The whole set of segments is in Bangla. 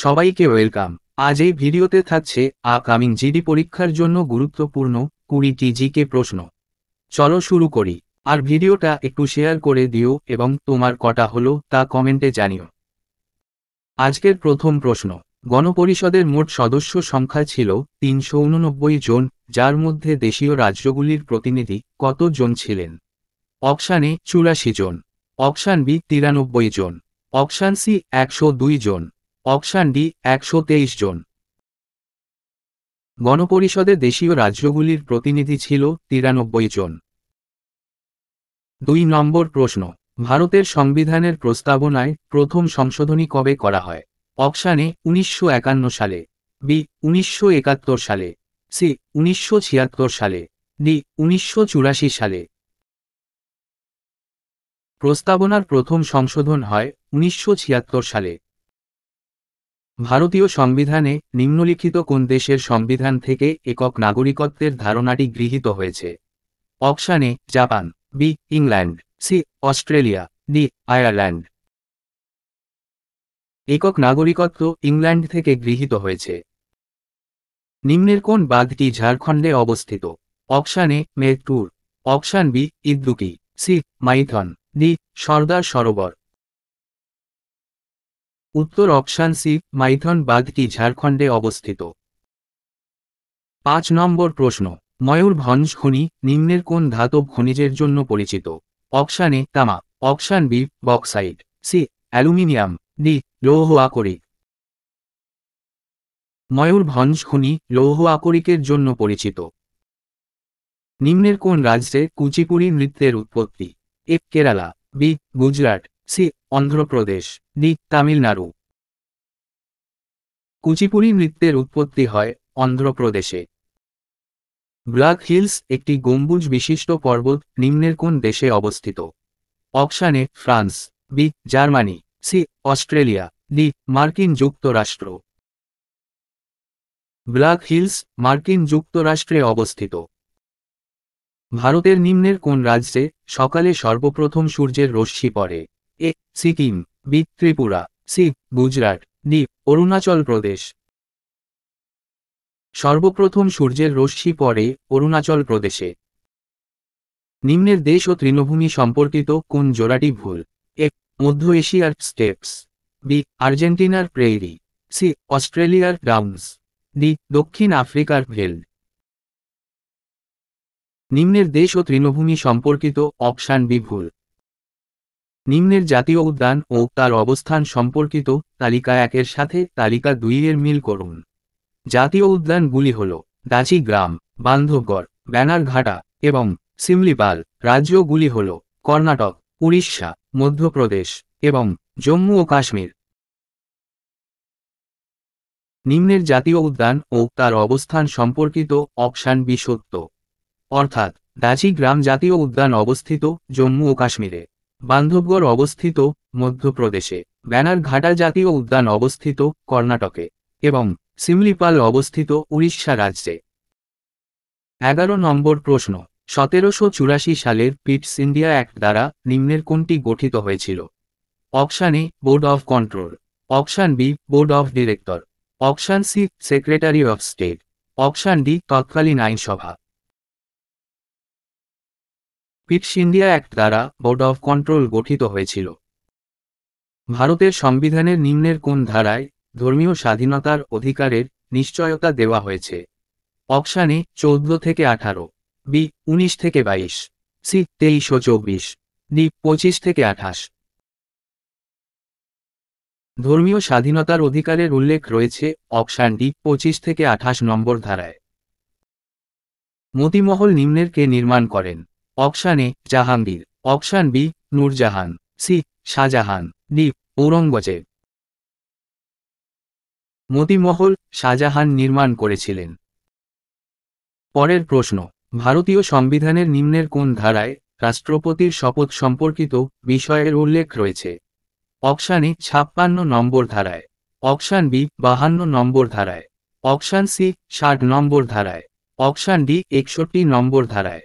সবাইকে ওয়েলকাম। আজ এই ভিডিওতে থাকছে আপকামিং জিডি পরীক্ষার জন্য গুরুত্বপূর্ণ 20টি জিকে প্রশ্ন। চলো শুরু করি। আর ভিডিওটা একটু শেয়ার করে দিও এবং তোমার কটা হলো তা কমেন্টে জানিও। আজকের প্রথম প্রশ্ন, গণপরিষদের মোট সদস্য সংখ্যা ছিল 389 জন, যার মধ্যে দেশীয় রাজ্যগুলির প্রতিনিধি কত জন ছিলেন? অপশান এ 84 জন, অপশান বি 93 জন, অপশান সি 102 জন, অপশান ডি 123 জন। গণপরিষদে দেশীয় রাজ্যগুলির প্রতিনিধি ছিল 93 জন। 2 নম্বর প্রশ্ন, ভারতের সংবিধানের প্রস্তাবনায় প্রথম সংশোধনী কবে করা হয়? অপশান এ 1951 সালে, বি 1971 সালে, সি 1976 সালে, ডি 1984 সালে। প্রস্তাবনার প্রথম সংশোধন হয় 1976 সালে। ভারতীয় সংবিধানে নিম্নলিখিত কোন দেশের সংবিধান থেকে একক নাগরিকত্বের ধারণাটি গৃহীত হয়েছে? Option A Japan, B England, C Australia, D Ireland. একক নাগরিকত্ব ইংল্যান্ড থেকে গৃহীত হয়েছে। নিম্নের কোন বাঁধটি ঝাড়খণ্ডে অবস্থিত? Option A Medpur, option B Idukki, C Maithon, D Sardar Sarovar. উত্তর অপশান সি মাইথন বাঁধটি ঝাড়খণ্ডে অবস্থিত। 5 নম্বর প্রশ্ন, ময়ূরভঞ্জ খনি নিম্নের কোন ধাতব খনিজের জন্য পরিচিত? অপশান এ তামা, option B bauxite, C aluminium, D লৌহ আকরিক। ময়ূরভঞ্জ খনি লৌহ আকরিকের জন্য পরিচিত। নিম্নের কোন রাজ্যে কুচিপুড়ি নৃত্যের উৎপত্তি? A Kerala, B Gujarat, C Andhra Pradesh, D Tamil Nadu. Kuchipudi নৃত্যের উৎপত্তি হয় অন্ধ্রপ্রদেশে। ব্ল্যাক হিলস একটি গম্বুজ বিশিষ্ট পর্বত নিম্নের কোন দেশে অবস্থিত? Option A France, B Germany, C Australia, D মার্কিন যুক্তরাষ্ট্র। ব্ল্যাক হিলস মার্কিন যুক্তরাষ্ট্রে অবস্থিত। ভারতের নিম্নের কোন রাজ্যে সকালে সর্বপ্রথম সূর্যের রশ্মি পড়ে? A Sikkim, B Tripura, C Gujarat, D Arunachal Pradesh. সর্বপ্রথম সূর্যের রশ্মি পড়ে অরুণাচল প্রদেশে। নিম্নের দেশ ও তৃণভূমি সম্পর্কিত কোন জোড়াটি ভুল? এ মধ্য এশিয়ার স্টেপস, বি আর্জেন্টিনার প্রেইরি, সি অস্ট্রেলিয়ার ডাউন্স, ডি দক্ষিণ আফ্রিকার ভেল্ড। নিম্নের দেশ ও তৃণভূমি সম্পর্কিত অপশান বি ভুল। নিম্নের জাতীয় উদ্যান ও তার অবস্থান সম্পর্কিত তালিকা 1 এর সাথে তালিকা 2 এর মিল করুন। জাতীয় উদ্যানগুলি হল দাচি গ্রাম, বান্ধবগড়, ব্যানারঘাটা এবং সিমলিপাল। রাজ্যগুলি হল কর্ণাটক, উড়িষ্যা, মধ্যপ্রদেশ এবং জম্মু ও কাশ্মীর। নিম্নের জাতীয় উদ্যান ও তার অবস্থান সম্পর্কিত অপশান বি সত্য, অর্থাৎ দাচি গ্রাম জাতীয় উদ্যান অবস্থিত জম্মু ও কাশ্মীরে, বান্ধবগড় অবস্থিত মধ্যপ্রদেশে, ব্যানারঘাটা জাতীয় উদ্যান অবস্থিত কর্ণাটকে এবং সিমলিপাল অবস্থিত উড়িষ্যা রাজ্যে। 11 নম্বর প্রশ্ন, 1784 সালের পিটস ইন্ডিয়া অ্যাক্ট দ্বারা নিম্নের কোনটি গঠিত হয়েছিল? Option A board of control, option B board of director, option C secretary of state, option D তৎকালীন আইনসভা। পিটস ইন্ডিয়া অ্যাক্ট দ্বারা বোর্ড অফ কন্ট্রোল গঠিত হয়েছিল। ভারতের সংবিধানের নিম্নের কোন ধারায় ধর্মীয় স্বাধীনতার অধিকারের নিশ্চয়তা দেওয়া হয়েছে? অপশান এ 14 থেকে 18, বি 19 থেকে 22, সি 23 ও 24, ডি 25 থেকে 28। ধর্মীয় স্বাধীনতার অধিকারের উল্লেখ রয়েছে অপশান ডি 25 থেকে 28 নম্বর ধারায়। মতিমহল নিম্নের কে নির্মাণ করেন? Option A Jahangir, option B Nurjahan, C Shahjahan, D Aurangzeb. Moti Mahal Shahjahan নির্মাণ করেছিলেন। পরের প্রশ্ন, ভারতীয় সংবিধানের নিম্নের কোন ধারায় রাষ্ট্রপতির শপথ সম্পর্কিত বিষয়ের উল্লেখ রয়েছে? অপশান এ 56 নম্বর ধারায়, অপশান বি 52 নম্বর ধারায়, অপশান সি 60 নম্বর ধারায়, অপশান ডি 61 নম্বর ধারায়।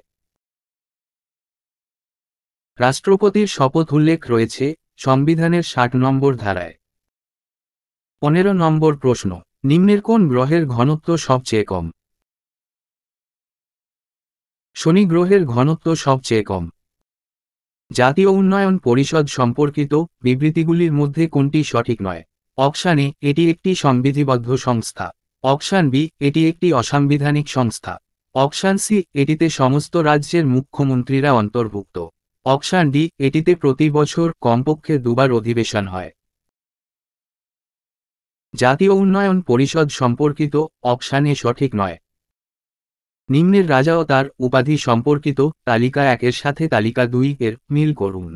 রাষ্ট্রপতির শপথ উল্লেখ রয়েছে সংবিধানের 60 নম্বর ধারায়। 15 নম্বর প্রশ্ন, নিম্নের কোন গ্রহের ঘনত্ব সবচেয়ে কম? শনি গ্রহের ঘনত্ব সবচেয়ে কম। জাতীয় উন্নয়ন পরিষদ সম্পর্কিত বিবৃতিগুলির মধ্যে কোনটি সঠিক নয়? অপশান এ, এটি একটি সংবিধিবদ্ধ সংস্থা। অপশান বি, এটি একটি অসাংবিধানিক সংস্থা। অপশান সি, এটিতে সমস্ত রাজ্যের মুখ্যমন্ত্রীরা অন্তর্ভুক্ত। অপশান ডি, এটিতে প্রতি বছর কমপক্ষে দুবার অধিবেশন হয়। জাতীয় উন্নয়ন পরিষদ সম্পর্কিত অপশান এ সঠিক নয়। নিম্নের রাজা ও তার উপাধি সম্পর্কিত তালিকা 1 এর সাথে তালিকা 2 এর মিল করুন।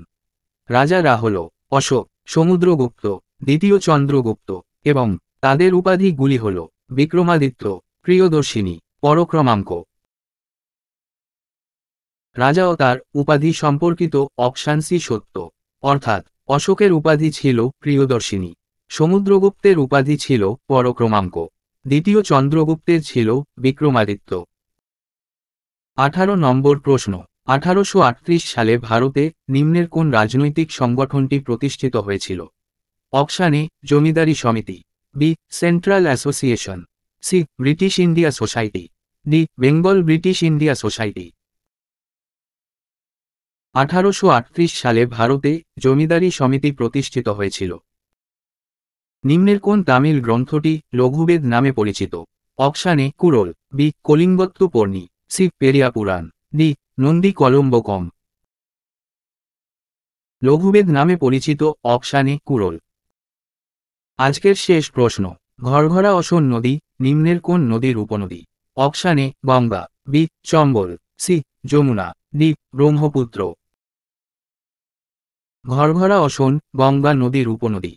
রাজারা হল অশোক, সমুদ্রগুপ্ত, দ্বিতীয় চন্দ্রগুপ্ত এবং তাদের উপাধিগুলি হল বিক্রমাদিত্য, প্রিয়দর্শিনী, পরক্রমাঙ্ক। রাজা ও তার উপাধি সম্পর্কিত অপশান সি সত্য, অর্থাৎ অশোকের উপাধি ছিল প্রিয়দর্শিনী, সমুদ্রগুপ্তের উপাধি ছিল পরক্রমাঙ্ক, দ্বিতীয় চন্দ্রগুপ্তের ছিল বিক্রমাদিত্য। 18 নম্বর প্রশ্ন, 1838 সালে ভারতে নিম্নের কোন রাজনৈতিক সংগঠনটি প্রতিষ্ঠিত হয়েছিল? Option A, Zamindari Samiti, B, central association, C, British India society, D, Bengal British India society. 1838 সালে ভারতে জমিদারি সমিতি প্রতিষ্ঠিত হয়েছিল। নিম্নের কোন তামিল গ্রন্থটি লঘুবেদ নামে পরিচিত? Option A, Kural, B, Kalingattu Parani, C, Periya Puranam, D, Nandi Kalambakam. Laghuveda নামে পরিচিত অপশান এ, কুরল। আজকের শেষ প্রশ্ন, ঘরঘরা অসন নদী নিম্নের কোন নদীর উপনদী? Option A, Ganga, B, Chambal, C, Yamuna, D, Brahmaputra. ঘরঘরা অসন গঙ্গা নদীর উপনদী।